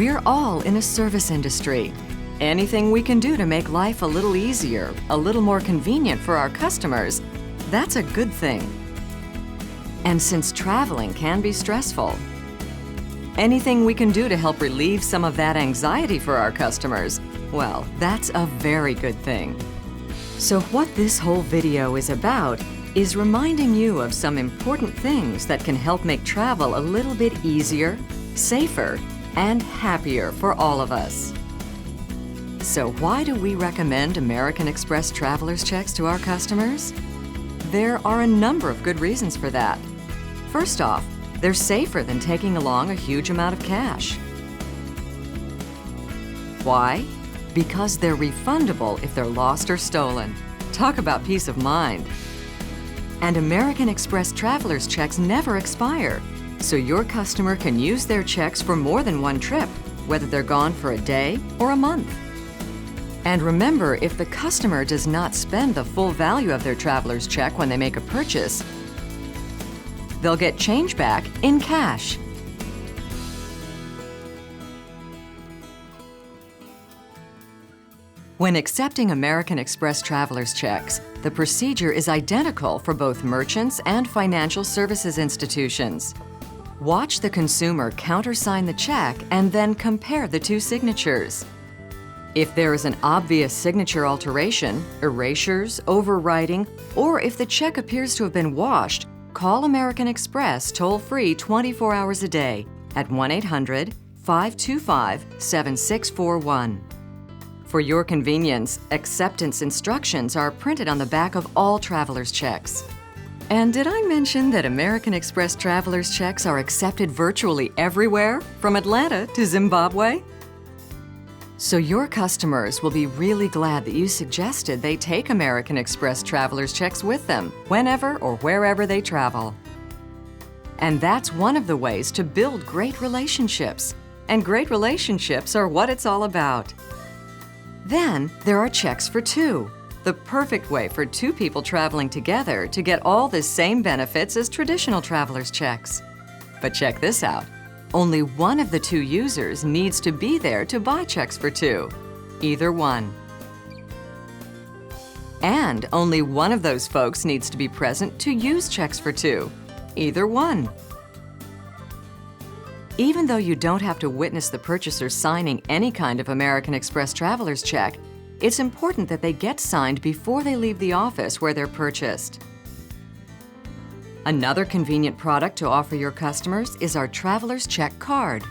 We're all in a service industry. Anything we can do to make life a little easier, a little more convenient for our customers, that's a good thing. And since traveling can be stressful, anything we can do to help relieve some of that anxiety for our customers, well, that's a very good thing. So what this whole video is about is reminding you of some important things that can help make travel a little bit easier, safer, and happier for all of us. So why do we recommend American Express Traveler's Checks to our customers? There are a number of good reasons for that. First off, they're safer than taking along a huge amount of cash. Why? Because they're refundable if they're lost or stolen. Talk about peace of mind. And American Express Traveler's Checks never expire, so your customer can use their checks for more than one trip, whether they're gone for a day or a month. And remember, if the customer does not spend the full value of their traveler's check when they make a purchase, they'll get change back in cash. When accepting American Express Traveler's Checks, the procedure is identical for both merchants and financial services institutions. Watch the consumer countersign the check and then compare the two signatures. If there is an obvious signature alteration, erasures, overwriting, or if the check appears to have been washed, call American Express toll-free 24 hours a day at 1-800-525-7641. For your convenience, acceptance instructions are printed on the back of all traveler's checks. And did I mention that American Express Traveler's Checks are accepted virtually everywhere, from Atlanta to Zimbabwe? So your customers will be really glad that you suggested they take American Express Traveler's Checks with them, whenever or wherever they travel. And that's one of the ways to build great relationships. And great relationships are what it's all about. Then there are checks for two. The perfect way for two people traveling together to get all the same benefits as traditional traveler's checks. But check this out. Only one of the two users needs to be there to buy checks for two. Either one. And only one of those folks needs to be present to use checks for two. Either one. Even though you don't have to witness the purchaser signing any kind of American Express Traveler's Check, it's important that they get signed before they leave the office where they're purchased. Another convenient product to offer your customers is our Traveler's Check Card.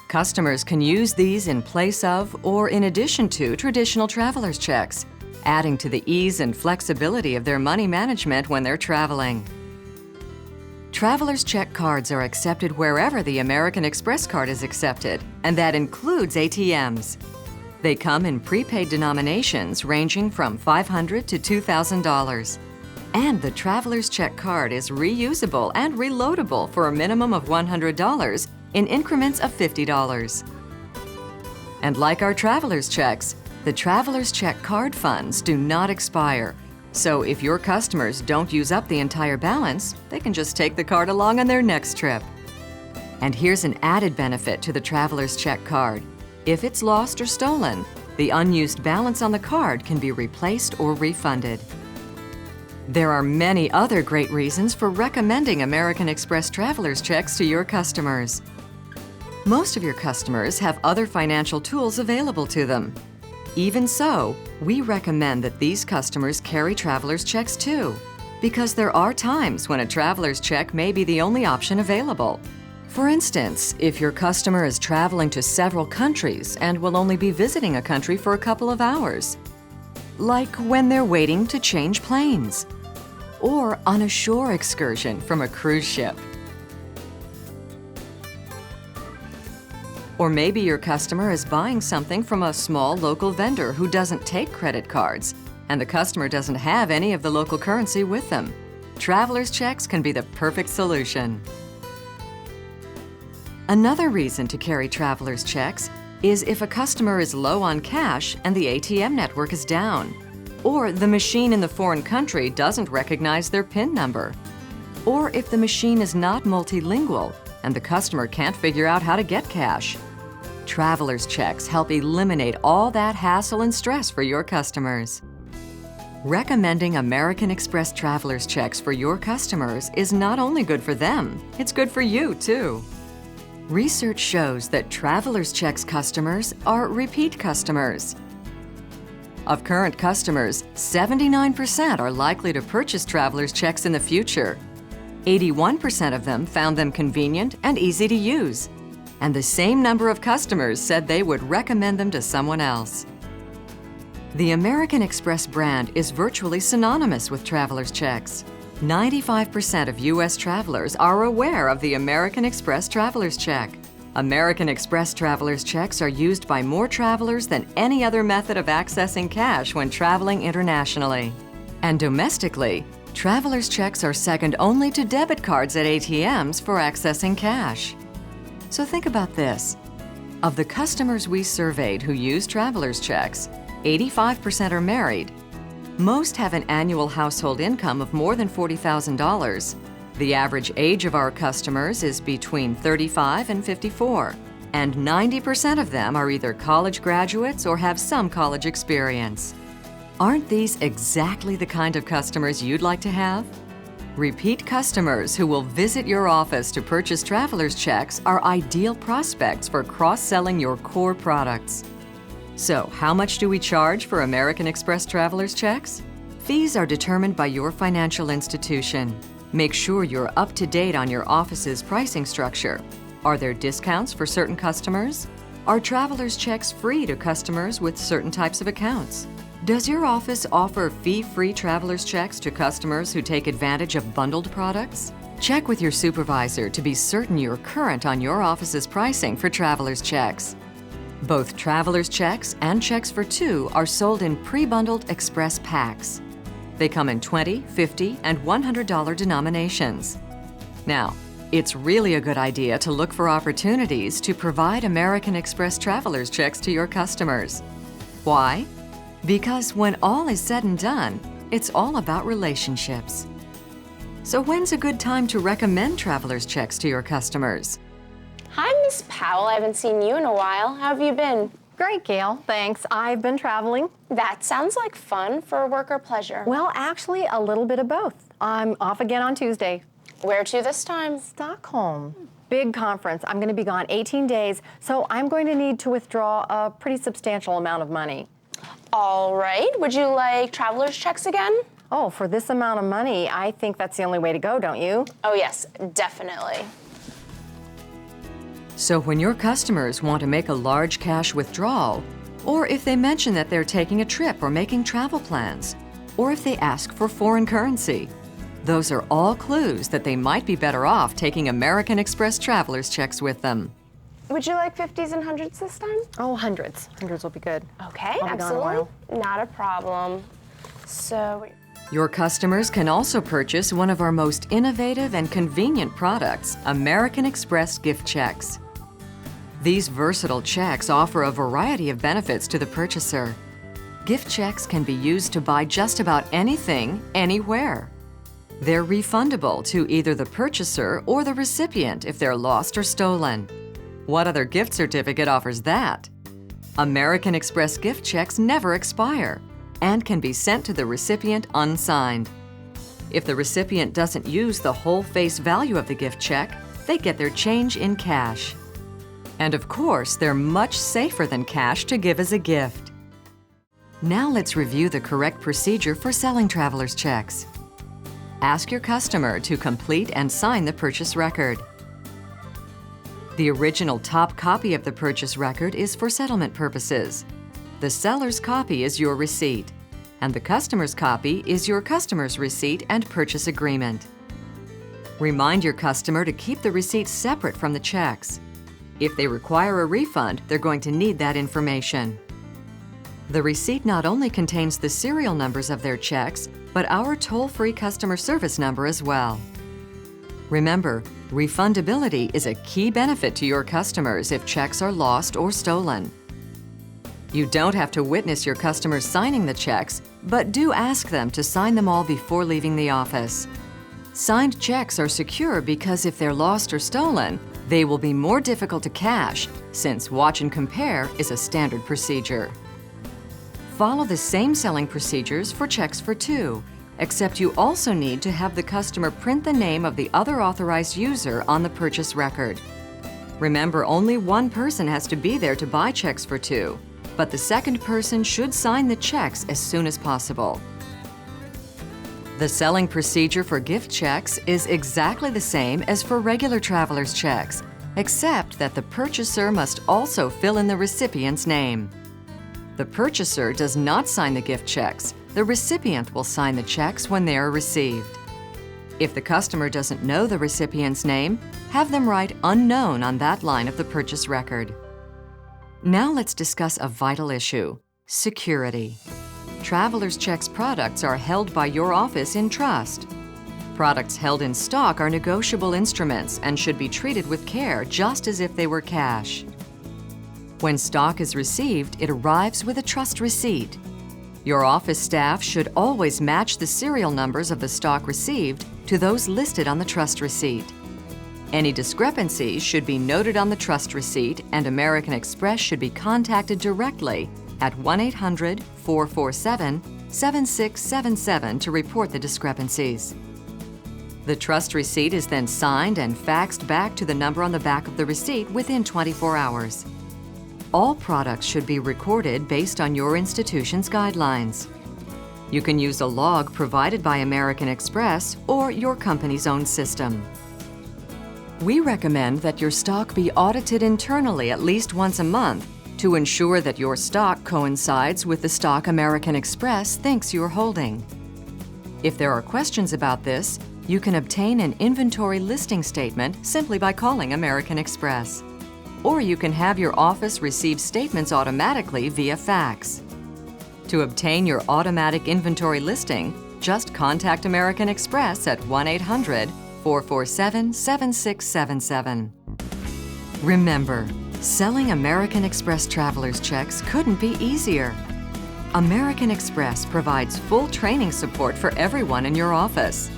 Customers can use these in place of or in addition to traditional traveler's checks, adding to the ease and flexibility of their money management when they're traveling. Traveler's Check Cards are accepted wherever the American Express card is accepted, and that includes ATMs. They come in prepaid denominations ranging from $500 to $2,000. And the Traveler's Check Card is reusable and reloadable for a minimum of $100 in increments of $50. And like our Traveler's Checks, the Traveler's Check Card funds do not expire. So if your customers don't use up the entire balance, they can just take the card along on their next trip. And here's an added benefit to the Traveler's Check Card. If it's lost or stolen, the unused balance on the card can be replaced or refunded. There are many other great reasons for recommending American Express Traveler's Checks to your customers. Most of your customers have other financial tools available to them. Even so, we recommend that these customers carry traveler's checks too, because there are times when a traveler's check may be the only option available. For instance, if your customer is traveling to several countries and will only be visiting a country for a couple of hours, like when they're waiting to change planes, or on a shore excursion from a cruise ship. Or maybe your customer is buying something from a small local vendor who doesn't take credit cards, and the customer doesn't have any of the local currency with them. Traveler's checks can be the perfect solution. Another reason to carry traveler's checks is if a customer is low on cash and the ATM network is down, or the machine in the foreign country doesn't recognize their PIN number, or if the machine is not multilingual and the customer can't figure out how to get cash. Traveler's checks help eliminate all that hassle and stress for your customers. Recommending American Express Traveler's checks for your customers is not only good for them, it's good for you too. Research shows that Traveler's checks customers are repeat customers. Of current customers, 79% are likely to purchase Traveler's checks in the future. 81% of them found them convenient and easy to use. And the same number of customers said they would recommend them to someone else. The American Express brand is virtually synonymous with Traveler's checks. 95% of U.S. travelers are aware of the American Express Traveler's check. American Express Traveler's checks are used by more travelers than any other method of accessing cash when traveling internationally. And domestically, Traveler's checks are second only to debit cards at ATMs for accessing cash. So think about this. Of the customers we surveyed who use Traveler's checks, 85% are married. Most have an annual household income of more than $40,000. The average age of our customers is between 35 and 54, and 90% of them are either college graduates or have some college experience. Aren't these exactly the kind of customers you'd like to have? Repeat customers who will visit your office to purchase Traveler's checks are ideal prospects for cross-selling your core products. So, how much do we charge for American Express Traveler's checks? Fees are determined by your financial institution. Make sure you're up to date on your office's pricing structure. Are there discounts for certain customers? Are Traveler's checks free to customers with certain types of accounts? Does your office offer fee-free Traveler's checks to customers who take advantage of bundled products? Check with your supervisor to be certain you're current on your office's pricing for Traveler's checks. Both Traveler's checks and checks for two are sold in pre-bundled express packs. They come in $20, $50, and $100 denominations. Now, it's really a good idea to look for opportunities to provide American Express Traveler's checks to your customers. Why? Because when all is said and done, it's all about relationships. So when's a good time to recommend Traveler's checks to your customers? Hi, Miss Powell. I haven't seen you in a while. How have you been? Great, Gail. Thanks. I've been traveling. That sounds like fun. For work or pleasure? Well, actually, a little bit of both. I'm off again on Tuesday. Where to this time? Stockholm. Big conference. I'm going to be gone 18 days, so I'm going to need to withdraw a pretty substantial amount of money. All right. Would you like Traveler's checks again? Oh, for this amount of money, I think that's the only way to go, don't you? Oh, yes, definitely. So when your customers want to make a large cash withdrawal, or if they mention that they're taking a trip or making travel plans, or if they ask for foreign currency, those are all clues that they might be better off taking American Express Traveler's checks with them. Would you like 50s and 100s this time? Oh, hundreds. Hundreds will be good. Okay, I'll be gone a absolutely. while. Not a problem. So, Your customers can also purchase one of our most innovative and convenient products, American Express gift checks. These versatile checks offer a variety of benefits to the purchaser. Gift checks can be used to buy just about anything, anywhere. They're refundable to either the purchaser or the recipient if they're lost or stolen. What other gift certificate offers that? American Express gift checks never expire and can be sent to the recipient unsigned. If the recipient doesn't use the whole face value of the gift check, they get their change in cash. And of course, they're much safer than cash to give as a gift. Now let's review the correct procedure for selling Traveler's checks. Ask your customer to complete and sign the purchase record. The original top copy of the purchase record is for settlement purposes. The seller's copy is your receipt, and the customer's copy is your customer's receipt and purchase agreement. Remind your customer to keep the receipts separate from the checks. If they require a refund, they're going to need that information. The receipt not only contains the serial numbers of their checks, but our toll-free customer service number as well. Remember, refundability is a key benefit to your customers if checks are lost or stolen. You don't have to witness your customers signing the checks, but do ask them to sign them all before leaving the office. Signed checks are secure because if they're lost or stolen, They will be more difficult to cash since watch and compare is a standard procedure. Follow the same selling procedures for checks for two, except you also need to have the customer print the name of the other authorized user on the purchase record. Remember, only one person has to be there to buy checks for two, but the second person should sign the checks as soon as possible. The selling procedure for gift checks is exactly the same as for regular traveler's checks, except that the purchaser must also fill in the recipient's name. The purchaser does not sign the gift checks. The recipient will sign the checks when they are received. If the customer doesn't know the recipient's name, have them write "unknown" on that line of the purchase record. Now let's discuss a vital issue: security. Traveler's Checks products are held by your office in trust. Products held in stock are negotiable instruments and should be treated with care just as if they were cash. When stock is received, it arrives with a trust receipt. Your office staff should always match the serial numbers of the stock received to those listed on the trust receipt. Any discrepancies should be noted on the trust receipt, and American Express should be contacted directly at 1-800-447-7677 to report the discrepancies. The trust receipt is then signed and faxed back to the number on the back of the receipt within 24 hours. All products should be recorded based on your institution's guidelines. You can use a log provided by American Express or your company's own system. We recommend that your stock be audited internally at least once a month to ensure that your stock coincides with the stock American Express thinks you're holding. If there are questions about this, you can obtain an inventory listing statement simply by calling American Express. Or you can have your office receive statements automatically via fax. To obtain your automatic inventory listing, just contact American Express at 1-800-447-7677. Remember, selling American Express traveler's checks couldn't be easier. American Express provides full training support for everyone in your office.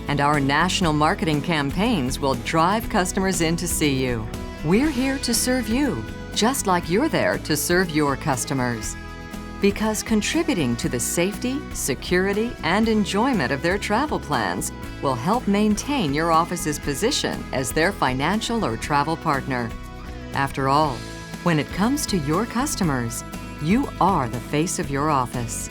And our national marketing campaigns will drive customers in to see you. We're here to serve you, just like you're there to serve your customers. Because contributing to the safety, security, and enjoyment of their travel plans will help maintain your office's position as their financial or travel partner. After all, when it comes to your customers, you are the face of your office.